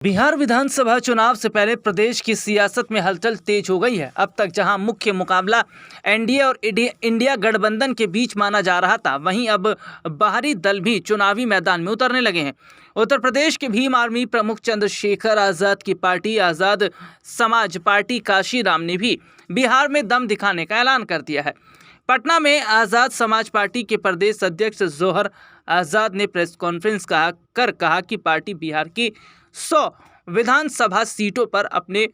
बिहार विधानसभा चुनाव से पहले प्रदेश की सियासत में हलचल तेज हो गई है। अब तक जहां मुख्य मुकाबला एनडीए और इंडिया गठबंधन के बीच माना जा रहा था, वहीं अब बाहरी दल भी चुनावी मैदान में उतरने लगे हैं। उत्तर प्रदेश के भीम आर्मी प्रमुख चंद्रशेखर आजाद की पार्टी आजाद समाज पार्टी काशीराम ने भी बिहार में दम दिखाने का ऐलान कर दिया है। पटना में आजाद समाज पार्टी के प्रदेश अध्यक्ष जोहर आजाद ने प्रेस कॉन्फ्रेंस कहा कि पार्टी बिहार की 100 विधानसभा सीटों पर अपने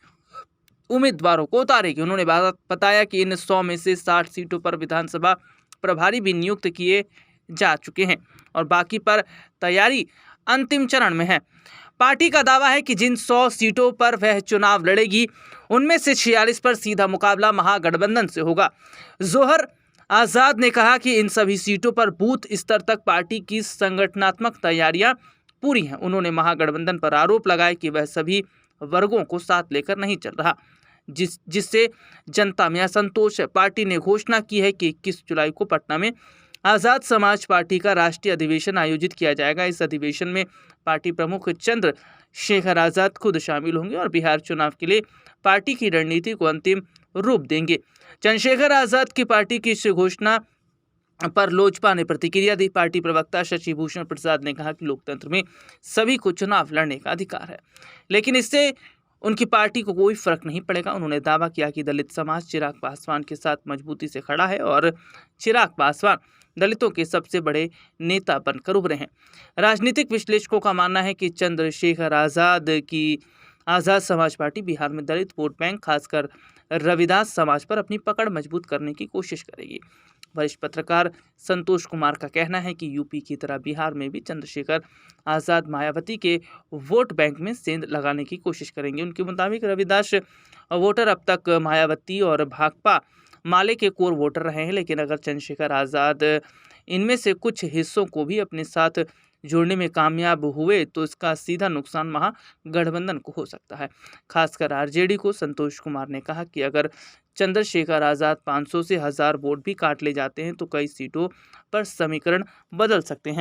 उम्मीदवारों को उतारेगी। उन्होंने बताया कि इन 100 में से 60 सीटों पर विधानसभा प्रभारी भी नियुक्त किए जा चुके हैं और बाकी पर तैयारी अंतिम चरण में है। पार्टी का दावा है कि जिन 100 सीटों पर वह चुनाव लड़ेगी, उनमें से 46 पर सीधा मुकाबला महागठबंधन से होगा। जोहर आजाद ने कहा कि इन सभी सीटों पर बूथ स्तर तक पार्टी की संगठनात्मक तैयारियां पूरी हैं। उन्होंने महागठबंधन पर आरोप लगाया कि वह सभी वर्गों को साथ लेकर नहीं चल रहा, जिससे जनता में असंतोष है। पार्टी ने घोषणा की है कि 21 जुलाई को पटना में आजाद समाज पार्टी का राष्ट्रीय अधिवेशन आयोजित किया जाएगा। इस अधिवेशन में पार्टी प्रमुख चंद्रशेखर आजाद खुद शामिल होंगे और बिहार चुनाव के लिए पार्टी की रणनीति को अंतिम रूप देंगे। चंद्रशेखर आजाद की पार्टी की इस घोषणा पर लोजपा ने प्रतिक्रिया दी। पार्टी प्रवक्ता शशि भूषण प्रसाद ने कहा कि लोकतंत्र में सभी को चुनाव लड़ने का अधिकार है, लेकिन इससे उनकी पार्टी को कोई फर्क नहीं पड़ेगा। उन्होंने दावा किया कि दलित समाज चिराग पासवान के साथ मजबूती से खड़ा है और चिराग पासवान दलितों के सबसे बड़े नेता बनकर उभरे हैं। राजनीतिक विश्लेषकों का मानना है कि चंद्रशेखर आजाद की आजाद समाज पार्टी बिहार में दलित वोट बैंक, खासकर रविदास समाज पर अपनी पकड़ मजबूत करने की कोशिश करेगी। वरिष्ठ पत्रकार संतोष कुमार का कहना है कि यूपी की तरह बिहार में भी चंद्रशेखर आजाद मायावती के वोट बैंक में सेंध लगाने की कोशिश करेंगे। उनके मुताबिक रविदास वोटर अब तक मायावती और भाकपा माले के कोर वोटर रहे हैं, लेकिन अगर चंद्रशेखर आजाद इनमें से कुछ हिस्सों को भी अपने साथ जोड़ने में कामयाब हुए तो इसका सीधा नुकसान महागठबंधन को हो सकता है, खासकर आरजेडी को। संतोष कुमार ने कहा कि अगर चंद्रशेखर आजाद 500 से 1000 वोट भी काट ले जाते हैं तो कई सीटों पर समीकरण बदल सकते हैं।